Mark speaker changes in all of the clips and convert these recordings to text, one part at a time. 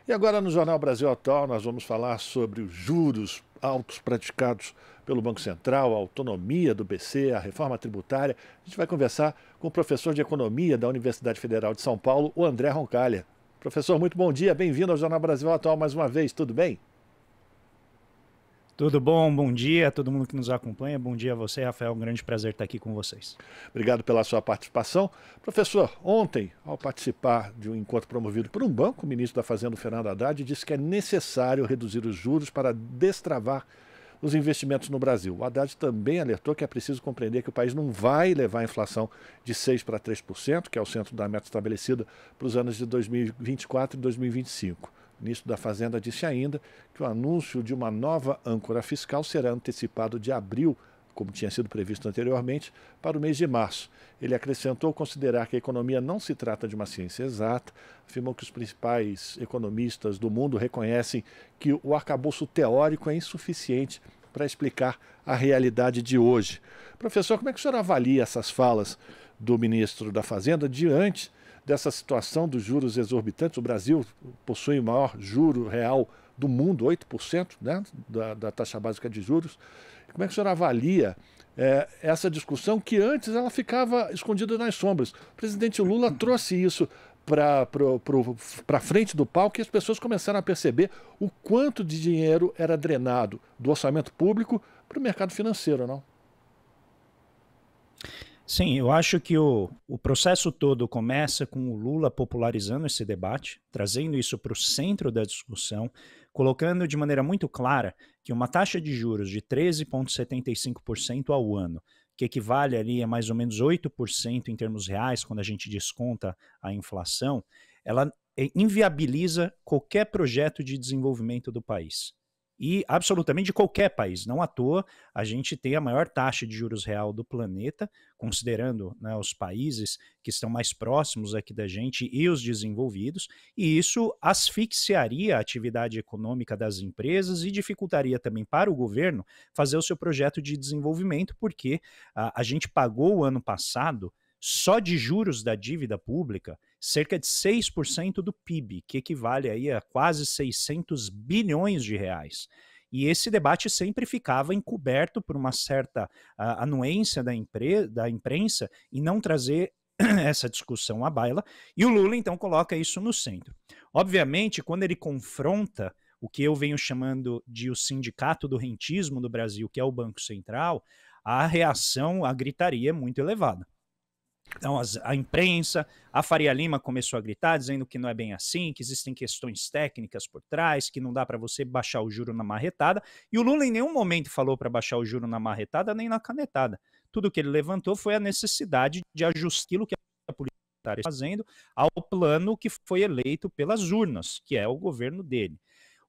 Speaker 1: E agora no Jornal Brasil Atual nós vamos falar sobre os juros altos praticados pelo Banco Central, a autonomia do BC, a reforma tributária. A gente vai conversar com o professor de Economia da Universidade Federal de São Paulo, o André Roncalha. Professor, muito bom dia, bem-vindo ao Jornal Brasil Atual mais uma vez, tudo bem?
Speaker 2: Tudo bom? Bom dia a todo mundo que nos acompanha. Bom dia a você, Rafael. Um grande prazer estar aqui com vocês.
Speaker 1: Obrigado pela sua participação. Professor, ontem, ao participar de um encontro promovido por um banco, o ministro da Fazenda, Fernando Haddad, disse que é necessário reduzir os juros para destravar os investimentos no Brasil. O Haddad também alertou que é preciso compreender que o país não vai levar a inflação de 6% para 3%, que é o centro da meta estabelecida para os anos de 2024 e 2025. O ministro da Fazenda disse ainda que o anúncio de uma nova âncora fiscal será antecipado de abril, como tinha sido previsto anteriormente, para o mês de março. Ele acrescentou considerar que a economia não se trata de uma ciência exata, afirmou que os principais economistas do mundo reconhecem que o arcabouço teórico é insuficiente para explicar a realidade de hoje. Professor, como é que o senhor avalia essas falas do ministro da Fazenda diante dessa situação dos juros exorbitantes? O Brasil possui o maior juro real do mundo, 8%, né, da taxa básica de juros. Como é que o senhor avalia essa discussão que antes ela ficava escondida nas sombras? O presidente Lula trouxe isso para frente do palco e as pessoas começaram a perceber o quanto de dinheiro era drenado do orçamento público para o mercado financeiro, não?
Speaker 2: Sim, eu acho que o processo todo começa com o Lula popularizando esse debate, trazendo isso para o centro da discussão, colocando de maneira muito clara que uma taxa de juros de 13,75% ao ano, que equivale ali a mais ou menos 8% em termos reais, quando a gente desconta a inflação, ela inviabiliza qualquer projeto de desenvolvimento do país. E absolutamente de qualquer país. Não à toa, a gente tem a maior taxa de juros real do planeta, considerando, né, os países que estão mais próximos aqui da gente e os desenvolvidos, e isso asfixiaria a atividade econômica das empresas e dificultaria também para o governo fazer o seu projeto de desenvolvimento, porque a gente pagou o ano passado só de juros da dívida pública, cerca de 6% do PIB, que equivale aí a quase 600 bilhões de reais. E esse debate sempre ficava encoberto por uma certa anuência da imprensa e não trazer essa discussão à baila, e o Lula então coloca isso no centro. Obviamente, quando ele confronta o que eu venho chamando de o sindicato do rentismo do Brasil, que é o Banco Central, a reação, a gritaria é muito elevada. Então, a imprensa, a Faria Lima começou a gritar, dizendo que não é bem assim, que existem questões técnicas por trás, que não dá para você baixar o juro na marretada. E o Lula em nenhum momento falou para baixar o juro na marretada nem na canetada. Tudo que ele levantou foi a necessidade de ajustar aquilo que a política está fazendo ao plano que foi eleito pelas urnas, que é o governo dele.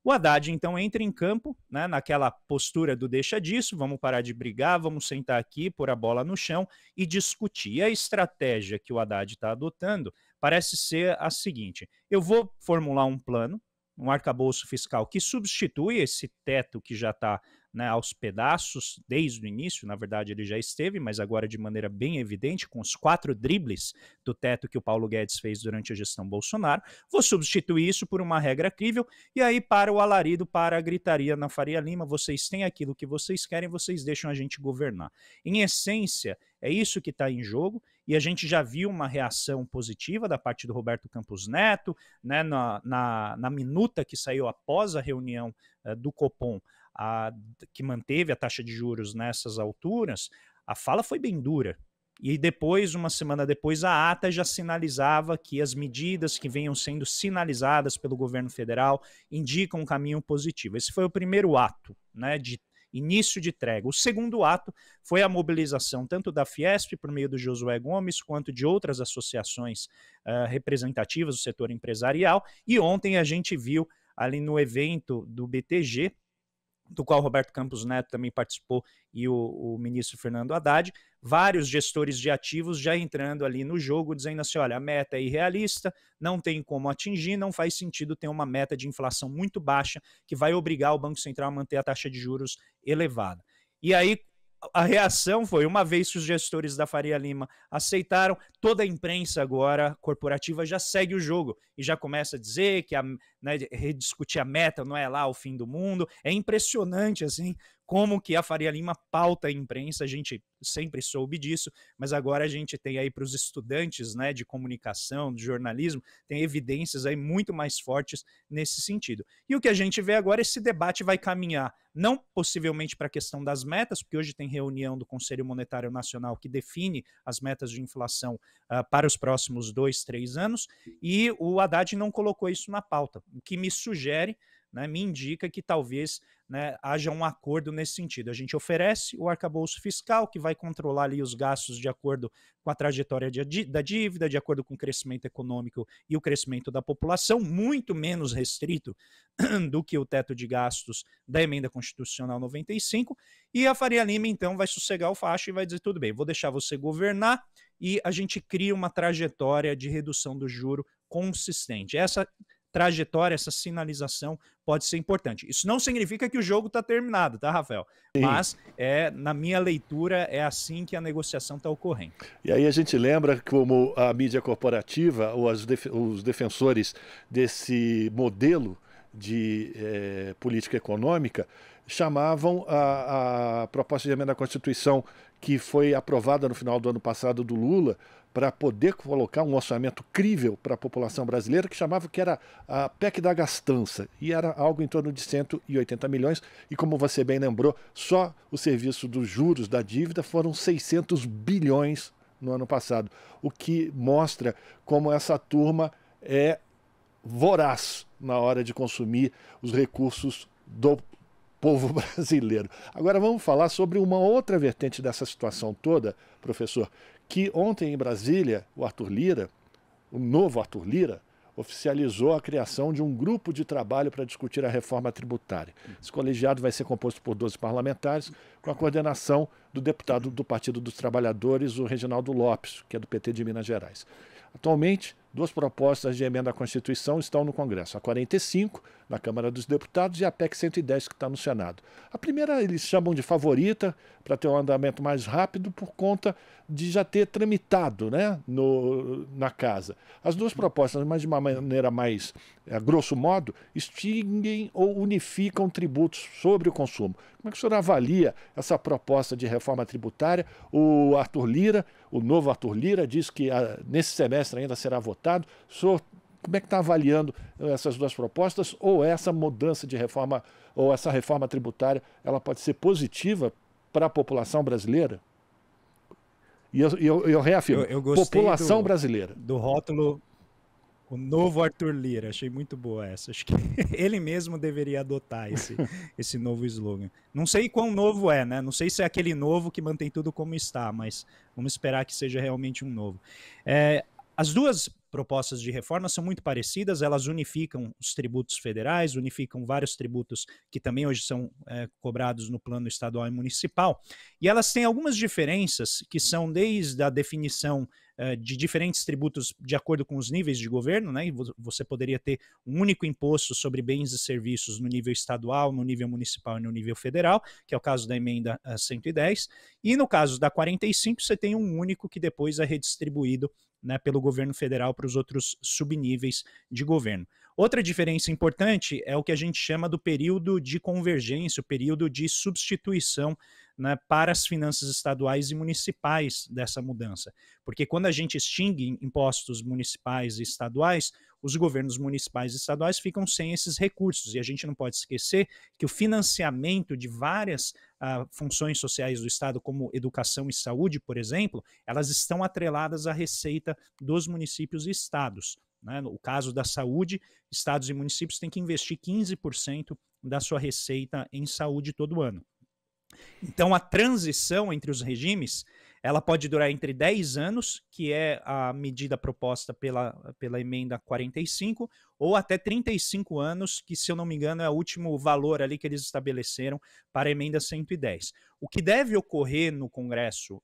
Speaker 2: O Haddad, então, entra em campo, né, naquela postura do deixa disso, vamos parar de brigar, vamos sentar aqui, pôr a bola no chão e discutir. E a estratégia que o Haddad está adotando parece ser a seguinte: eu vou formular um plano, um arcabouço fiscal que substitui esse teto que já está, né, aos pedaços desde o início. Na verdade ele já esteve, mas agora de maneira bem evidente, com os 4 dribles do teto que o Paulo Guedes fez durante a gestão Bolsonaro. Vou substituir isso por uma regra crível, e aí para o alarido, para a gritaria na Faria Lima: vocês têm aquilo que vocês querem, vocês deixam a gente governar. Em essência, é isso que está em jogo, e a gente já viu uma reação positiva da parte do Roberto Campos Neto, né, na minuta que saiu após a reunião do Copom, que manteve a taxa de juros nessas alturas. A fala foi bem dura. E depois, uma semana depois, a ata já sinalizava que as medidas que venham sendo sinalizadas pelo governo federal indicam um caminho positivo. Esse foi o primeiro ato, né, de início de trégua. O segundo ato foi a mobilização tanto da Fiesp, por meio do Josué Gomes, quanto de outras associações representativas do setor empresarial. E ontem a gente viu ali no evento do BTG, do qual Roberto Campos Neto também participou, e o ministro Fernando Haddad, vários gestores de ativos já entrando ali no jogo, dizendo assim: olha, a meta é irrealista, não tem como atingir, não faz sentido ter uma meta de inflação muito baixa que vai obrigar o Banco Central a manter a taxa de juros elevada. E aí a reação foi, uma vez que os gestores da Faria Lima aceitaram, toda a imprensa agora corporativa já segue o jogo e já começa a dizer que né, de rediscutir a meta, não é lá o fim do mundo. É impressionante, assim, como que a Faria Lima pauta a imprensa, a gente sempre soube disso, mas agora a gente tem aí para os estudantes, né, de comunicação, de jornalismo, tem evidências aí muito mais fortes nesse sentido. E o que a gente vê agora, esse debate vai caminhar, não possivelmente para a questão das metas, porque hoje tem reunião do Conselho Monetário Nacional que define as metas de inflação para os próximos 2, 3 anos, e o Haddad não colocou isso na pauta, o que me sugere, né, me indica que talvez, né, haja um acordo nesse sentido. A gente oferece o arcabouço fiscal, que vai controlar ali os gastos de acordo com a trajetória da dívida, de acordo com o crescimento econômico e o crescimento da população, muito menos restrito do que o teto de gastos da Emenda Constitucional 95, e a Faria Lima, então, vai sossegar o facho e vai dizer, tudo bem, vou deixar você governar, e a gente cria uma trajetória de redução do juro consistente. Essa trajetória, essa sinalização pode ser importante. Isso não significa que o jogo está terminado, tá, Rafael?
Speaker 1: Sim.
Speaker 2: Mas, na minha leitura, é assim que a negociação está ocorrendo.
Speaker 1: E aí a gente lembra como a mídia corporativa, ou os defensores desse modelo de política econômica, chamavam a proposta de emenda à Constituição que foi aprovada no final do ano passado do Lula para poder colocar um orçamento crível para a população brasileira, que chamava que era a PEC da gastança, e era algo em torno de 180 milhões, e como você bem lembrou, só o serviço dos juros da dívida foram 600 bilhões no ano passado, o que mostra como essa turma é voraz na hora de consumir os recursos do povo brasileiro. Agora vamos falar sobre uma outra vertente dessa situação toda, professor, que ontem em Brasília, o Arthur Lira, o novo Arthur Lira, oficializou a criação de um grupo de trabalho para discutir a reforma tributária. Esse colegiado vai ser composto por 12 parlamentares, com a coordenação do deputado do Partido dos Trabalhadores, o Reginaldo Lopes, que é do PT de Minas Gerais. Atualmente, 2 propostas de emenda à Constituição estão no Congresso. A 45, na Câmara dos Deputados, e a PEC 110, que está no Senado. A primeira eles chamam de favorita, para ter um andamento mais rápido, por conta de já ter tramitado, né, na casa. As 2 propostas, mas de uma maneira mais, a grosso modo, extinguem ou unificam tributos sobre o consumo. Como é que o senhor avalia essa proposta de reforma tributária? O Arthur Lira, o novo Arthur Lira, diz que nesse semestre ainda será votado. O senhor, como é que está avaliando essas 2 propostas? Ou essa mudança de reforma, ou essa reforma tributária, ela pode ser positiva para a população brasileira? E eu reafirmo,
Speaker 2: Eu gostei
Speaker 1: população brasileira.
Speaker 2: do rótulo, o novo Arthur Lira, achei muito boa essa. Acho que ele mesmo deveria adotar esse novo slogan. Não sei quão novo é, né? Não sei se é aquele novo que mantém tudo como está, mas vamos esperar que seja realmente um novo. As 2 propostas de reforma são muito parecidas, elas unificam os tributos federais, unificam vários tributos que também hoje são cobrados no plano estadual e municipal, e elas têm algumas diferenças que são desde a definição de diferentes tributos de acordo com os níveis de governo, né? E você poderia ter um único imposto sobre bens e serviços no nível estadual, no nível municipal e no nível federal, que é o caso da emenda 110, e no caso da 45 você tem um único que depois é redistribuído, né, pelo governo federal para os outros subníveis de governo. Outra diferença importante é o que a gente chama do período de convergência, o período de substituição, né, para as finanças estaduais e municipais dessa mudança. Porque quando a gente extingue impostos municipais e estaduais, os governos municipais e estaduais ficam sem esses recursos. E a gente não pode esquecer que o financiamento de várias funções sociais do Estado, como educação e saúde, por exemplo, elas estão atreladas à receita dos municípios e estados. Né? No caso da saúde, estados e municípios têm que investir 15% da sua receita em saúde todo ano. Então, a transição entre os regimes, ela pode durar entre 10 anos, que é a medida proposta pela emenda 45, ou até 35 anos, que, se eu não me engano, é o último valor ali que eles estabeleceram para a emenda 110. O que deve ocorrer no Congresso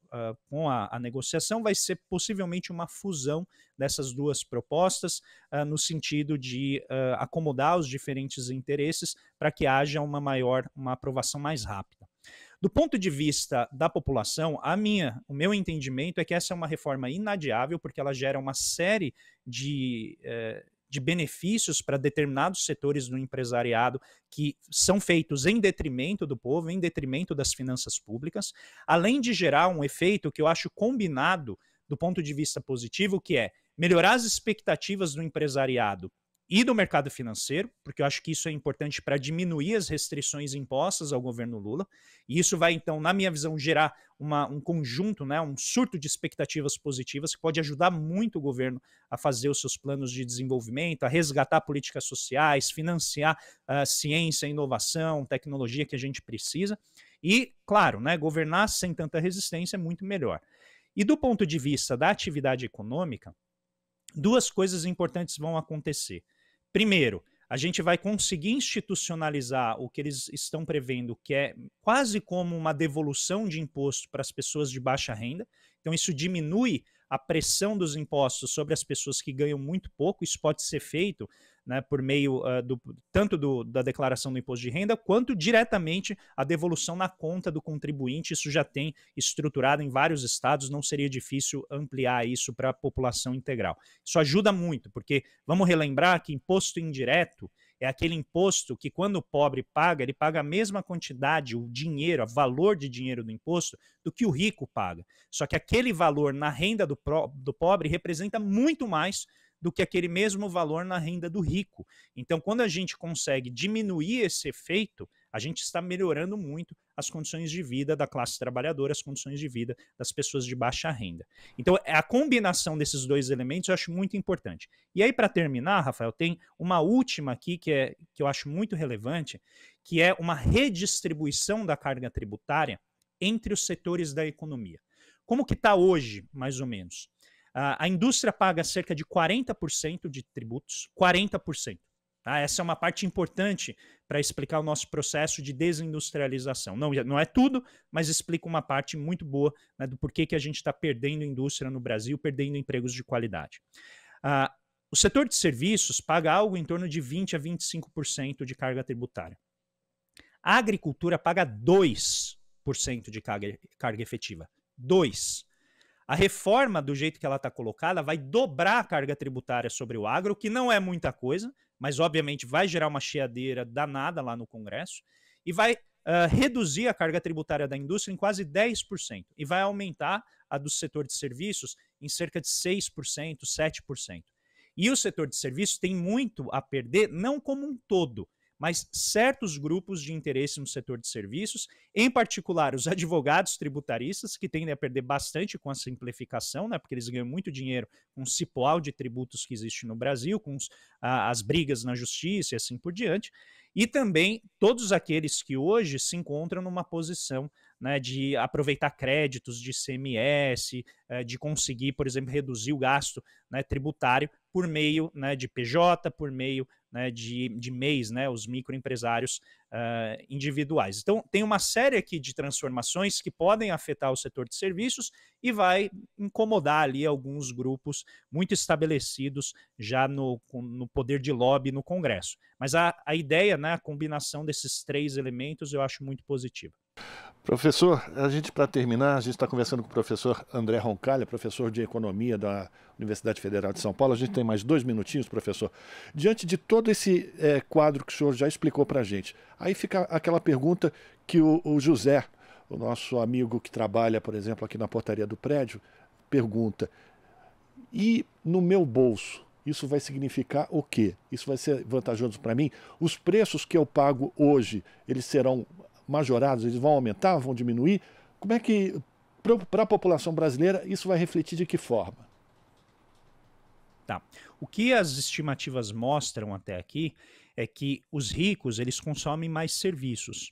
Speaker 2: com a negociação vai ser possivelmente uma fusão dessas 2 propostas, no sentido de acomodar os diferentes interesses para que haja uma aprovação mais rápida. Do ponto de vista da população, o meu entendimento é que essa é uma reforma inadiável, porque ela gera uma série de de benefícios para determinados setores do empresariado que são feitos em detrimento do povo, em detrimento das finanças públicas, além de gerar um efeito que eu acho combinado do ponto de vista positivo, que é melhorar as expectativas do empresariado e do mercado financeiro, porque eu acho que isso é importante para diminuir as restrições impostas ao governo Lula, e isso vai, então, na minha visão, gerar um conjunto, né, um surto de expectativas positivas que pode ajudar muito o governo a fazer os seus planos de desenvolvimento, a resgatar políticas sociais, financiar a ciência, inovação, tecnologia que a gente precisa, e, claro, né, governar sem tanta resistência é muito melhor. E do ponto de vista da atividade econômica, duas coisas importantes vão acontecer. Primeiro, a gente vai conseguir institucionalizar o que eles estão prevendo, que é quase como uma devolução de imposto para as pessoas de baixa renda. Então, isso diminui a pressão dos impostos sobre as pessoas que ganham muito pouco. Isso pode ser feito, né, por meio tanto da declaração do imposto de renda, quanto diretamente a devolução na conta do contribuinte. Isso já tem estruturado em vários estados, não seria difícil ampliar isso para a população integral. Isso ajuda muito, porque vamos relembrar que imposto indireto é aquele imposto que, quando o pobre paga, ele paga a mesma quantidade, o dinheiro, o valor de dinheiro do imposto, do que o rico paga. Só que aquele valor na renda do pobre representa muito mais do que aquele mesmo valor na renda do rico. Então, quando a gente consegue diminuir esse efeito, a gente está melhorando muito as condições de vida da classe trabalhadora, as condições de vida das pessoas de baixa renda. Então, a combinação desses dois elementos eu acho muito importante. E aí, para terminar, Rafael, tem uma última aqui que eu acho muito relevante, que é uma redistribuição da carga tributária entre os setores da economia. Como que está hoje, mais ou menos? A indústria paga cerca de 40% de tributos, 40%. Tá? Essa é uma parte importante para explicar o nosso processo de desindustrialização. Não é tudo, mas explica uma parte muito boa, né, do porquê que a gente está perdendo indústria no Brasil, perdendo empregos de qualidade. O setor de serviços paga algo em torno de 20% a 25% de carga tributária. A agricultura paga 2% de carga efetiva. 2%. A reforma, do jeito que ela está colocada, vai dobrar a carga tributária sobre o agro, que não é muita coisa, mas obviamente vai gerar uma chiadeira danada lá no Congresso, e vai reduzir a carga tributária da indústria em quase 10%, e vai aumentar a do setor de serviços em cerca de 6%, 7%. E o setor de serviços tem muito a perder, não como um todo, mas certos grupos de interesse no setor de serviços, em particular os advogados tributaristas, que tendem a perder bastante com a simplificação, né, porque eles ganham muito dinheiro com o cipoal de tributos que existe no Brasil, com as brigas na justiça e assim por diante, e também todos aqueles que hoje se encontram numa posição, né, de aproveitar créditos de ICMS, de conseguir, por exemplo, reduzir o gasto, né, tributário por meio, né, de PJ, por meio, né, de MEIs, né, os microempresários individuais. Então, tem uma série aqui de transformações que podem afetar o setor de serviços e vai incomodar ali alguns grupos muito estabelecidos já no poder de lobby no Congresso. Mas a ideia, né, a combinação desses três elementos eu acho muito positiva.
Speaker 1: Professor, para terminar, a gente está conversando com o professor André Roncalha, professor de Economia da Universidade Federal de São Paulo. A gente tem mais 2 minutinhos, professor. Diante de todo esse quadro que o senhor já explicou para a gente, aí fica aquela pergunta que o José, o nosso amigo que trabalha, por exemplo, aqui na portaria do prédio, pergunta: e no meu bolso, isso vai significar o quê? Isso vai ser vantajoso para mim? Os preços que eu pago hoje, eles serão majorados, eles vão aumentar, vão diminuir? Como é que, para a população brasileira, isso vai refletir de que forma?
Speaker 2: Tá. O que as estimativas mostram até aqui é que os ricos, eles consomem mais serviços.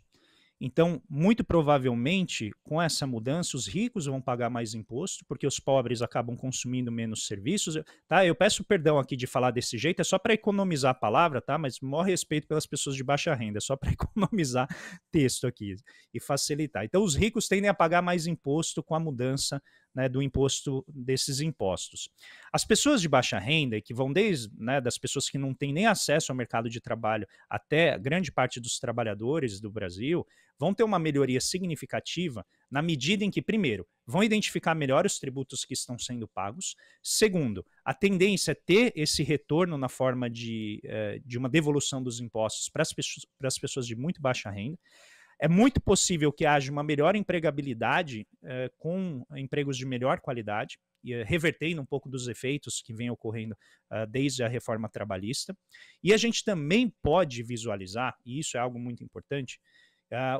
Speaker 2: Então, muito provavelmente, com essa mudança, os ricos vão pagar mais imposto, porque os pobres acabam consumindo menos serviços. Tá? Eu peço perdão aqui de falar desse jeito, é só para economizar a palavra, tá? Mas maior respeito pelas pessoas de baixa renda, é só para economizar texto aqui e facilitar. Então, os ricos tendem a pagar mais imposto com a mudança, né, do imposto desses impostos. As pessoas de baixa renda, que vão desde, né, das pessoas que não têm nem acesso ao mercado de trabalho até grande parte dos trabalhadores do Brasil, vão ter uma melhoria significativa na medida em que, primeiro, vão identificar melhor os tributos que estão sendo pagos. Segundo, a tendência é ter esse retorno na forma de uma devolução dos impostos para as pessoas de muito baixa renda. É muito possível que haja uma melhor empregabilidade com empregos de melhor qualidade, revertendo um pouco dos efeitos que vem ocorrendo desde a reforma trabalhista. E a gente também pode visualizar, e isso é algo muito importante,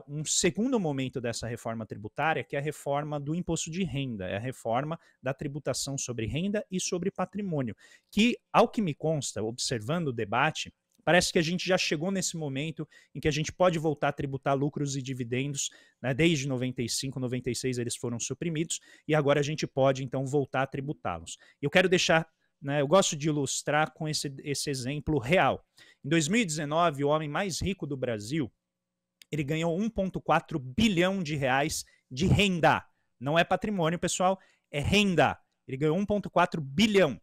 Speaker 2: um segundo momento dessa reforma tributária, que é a reforma do imposto de renda, é a reforma da tributação sobre renda e sobre patrimônio, que, ao que me consta, observando o debate, parece que a gente já chegou nesse momento em que a gente pode voltar a tributar lucros e dividendos, né? Desde 95, 96 eles foram suprimidos e agora a gente pode então voltar a tributá-los. Eu quero deixar, né, eu gosto de ilustrar com esse exemplo real. Em 2019, o homem mais rico do Brasil, ele ganhou 1,4 bilhão de reais de renda. Não é patrimônio, pessoal, é renda. Ele ganhou 1,4 bilhão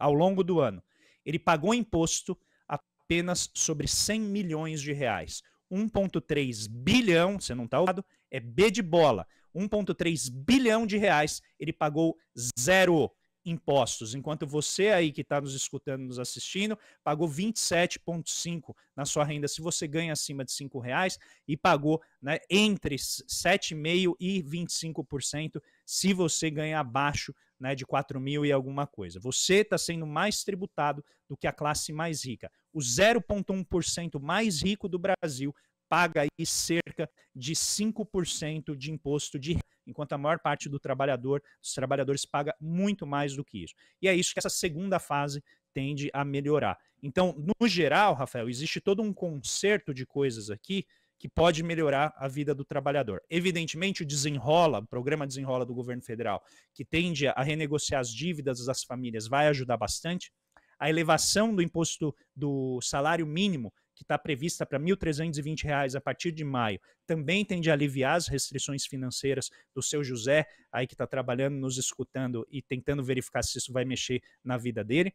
Speaker 2: ao longo do ano. Ele pagou imposto apenas sobre 100 milhões de reais. 1,3 bilhão, você não está ouvindo, é B de bola. 1,3 bilhão de reais, ele pagou zero impostos, enquanto você aí que está nos escutando, nos assistindo, pagou 27,5 na sua renda se você ganha acima de R$5 e pagou, né, entre 7,5% e 25% se você ganha abaixo, né, de 4 mil e alguma coisa. Você está sendo mais tributado do que a classe mais rica. O 0,1% mais rico do Brasil paga aí cerca de 5% de imposto de renda, enquanto a maior parte dos trabalhadores paga muito mais do que isso. E é isso que essa segunda fase tende a melhorar. Então, no geral, Rafael, existe todo um concerto de coisas aqui que pode melhorar a vida do trabalhador. Evidentemente, o programa Desenrola do governo federal, que tende a renegociar as dívidas das famílias, vai ajudar bastante. A elevação do imposto do salário mínimo, que está prevista para R$ 1.320 a partir de maio, também tende a aliviar as restrições financeiras do seu José, aí que está trabalhando, nos escutando e tentando verificar se isso vai mexer na vida dele.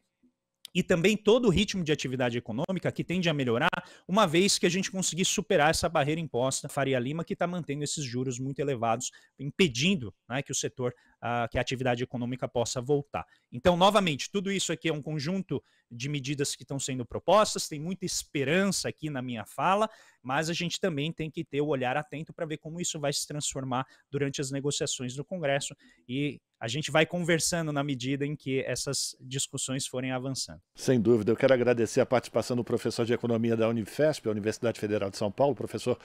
Speaker 2: E também todo o ritmo de atividade econômica que tende a melhorar, uma vez que a gente conseguir superar essa barreira imposta, Faria Lima, que está mantendo esses juros muito elevados, impedindo, né, que o setor, que a atividade econômica possa voltar. Então, novamente, tudo isso aqui é um conjunto de medidas que estão sendo propostas, tem muita esperança aqui na minha fala, mas a gente também tem que ter o olhar atento para ver como isso vai se transformar durante as negociações no Congresso, e a gente vai conversando na medida em que essas discussões forem avançando.
Speaker 1: Sem dúvida. Eu quero agradecer a participação do professor de Economia da Unifesp, a Universidade Federal de São Paulo, professor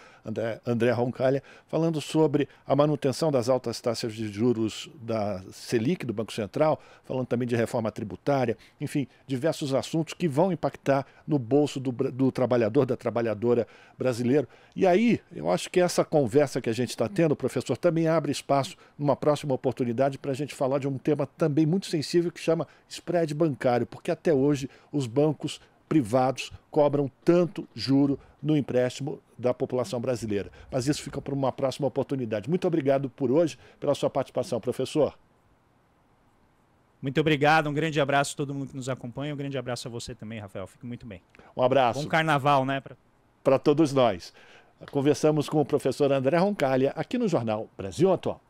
Speaker 1: André Roncalha, falando sobre a manutenção das altas taxas de juros da Selic, do Banco Central, falando também de reforma tributária, enfim, diversos assuntos que vão impactar no bolso do trabalhador, da trabalhadora brasileiro. E aí, eu acho que essa conversa que a gente está tendo, professor, também abre espaço numa próxima oportunidade para a gente falar de um tema também muito sensível que chama spread bancário, porque até hoje os bancos privados cobram tanto juro no empréstimo da população brasileira. Mas isso fica para uma próxima oportunidade. Muito obrigado por hoje, pela sua participação, professor.
Speaker 2: Muito obrigado, um grande abraço a todo mundo que nos acompanha, um grande abraço a você também, Rafael, fique muito bem.
Speaker 1: Um abraço.
Speaker 2: Bom carnaval, né?
Speaker 1: Para todos nós. Conversamos com o professor André Roncalha, aqui no Jornal Brasil Atual.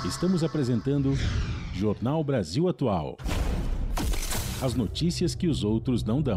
Speaker 3: Estamos apresentando Jornal Brasil Atual. As notícias que os outros não dão.